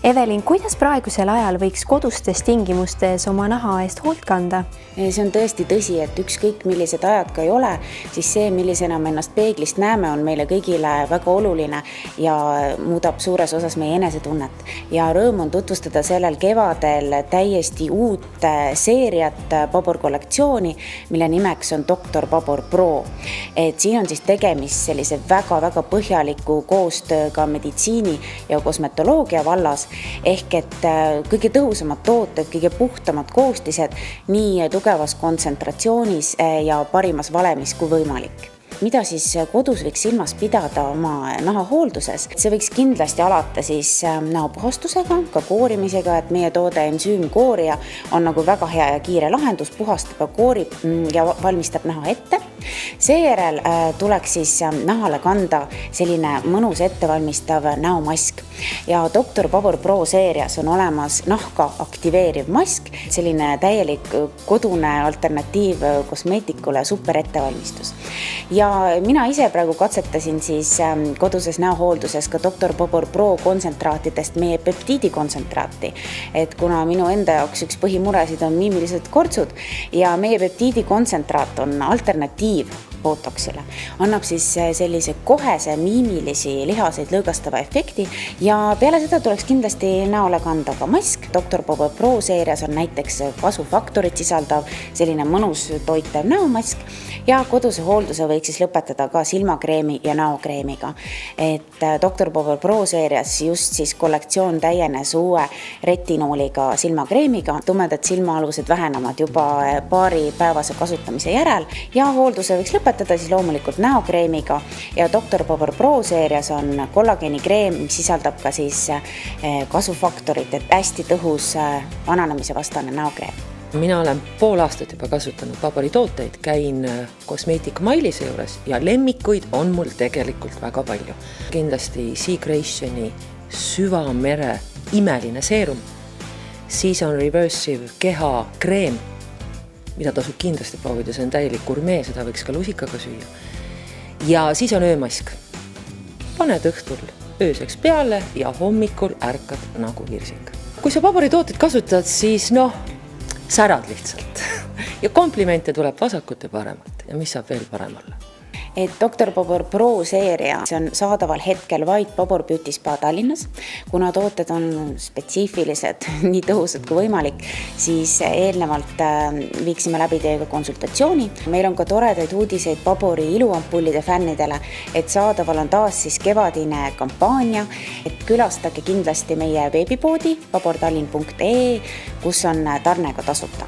Evelin, kuidas praegusel ajal võiks kodustes tingimustes oma naha eest hoolt kanda? See on tõesti tõsi, et ükskõik millised ajad ka ei ole, siis see, millisena me ennast peeglist näeme, on meile kõigile väga oluline ja muudab suures osas meie enesetunnet. Ja rõõm on tutvustada sellel kevadel täiesti uut seeriat Babor kollektsiooni, mille nimeks on Dr. Babor Pro. Siin on siis tegemist sellise väga põhjaliku koostööga meditsiini ja kosmetoloogia vallas, ehk et kõige tõhusamad tooted, kõige puhtamad koostised nii tugevas kontsentratsioonis ja parimas valemis kui võimalik. Mida siis kodus võiks silmas pidada oma nahahoolduses? See võiks kindlasti alata siis näopuhastusega, ka koorimisega, et meie toode ensüümkoorija on nagu väga hea ja kiire lahendus, puhastab ja koorib ja valmistab naha ette. Seejärel tuleks siis nahale kanda selline mõnus ettevalmistav näomask ja Dr. Babor Pro seerias on olemas nahka aktiveeriv mask, selline täielik kodune alternatiiv kosmeetikule, super ettevalmistus. Ja mina ise praegu katsetasin siis koduses näohoolduses ka Dr. Babor Pro kontsentraatidest meie peptiidikontsentraati, et kuna minu enda jaoks üks põhimuresid on miimilised kortsud ja meie peptiidikontsentraat on alternatiiv Botoxile, annab siis sellise kohese miimilisi lihaseid lõõgastava efekti ja peale seda tuleks kindlasti näole kanda ka mask. Dr. Babor Pro seerias on näiteks kasvufaktorit sisaldav selline mõnus toitev näomask ja koduse hoolduse võiks siis lõpetada ka silmakreemi ja näokreemiga. Et Dr. Babor Pro seerias just siis kollektsioon täienes uue retinooliga silmakreemiga. Tumedad silmaalused vähenevad juba paari päevase kasutamise järel ja hoolduse võiks lõpetada siis loomulikult näokreemiga ja Dr. Babor Pro seerias on kollageenikreem, mis sisaldab ka siis kasvufaktorit, et hästi tõhus vananemise vastane näokreem. Mina olen pool aastat juba kasutanud Babori tooteid, käin kosmeetika Mailise juures ja lemmikuid on mul tegelikult väga palju. Kindlasti Sea Creationi süvamere imeline seerum, siis on Reversive keha kreem, mida tasub kindlasti proovida, see on täielik gurmee, seda võiks ka lusikaga süüa. Ja siis on öömask. Paned õhtul ööseks peale ja hommikul ärkad nagu virsik. Kui sa Babori tooted kasutad, siis särad lihtsalt. Ja komplimente tuleb vasakut ja paremalt. Ja mis saab veel parem olla? Et Dr. Babor Pro seeria, see on saadaval hetkel vaid Babor Beauty Spa Tallinnas. Kuna tooted on spetsiifilised, nii tõhusad kui võimalik, siis eelnevalt viiksime läbi teiega konsultatsiooni. Meil on ka toredaid uudiseid Babori iluampullide fännidele, et saadaval on taas siis kevadine kampaania, et külastage kindlasti meie veebipoodi babortallinn.ee, kus on tarnega tasuta.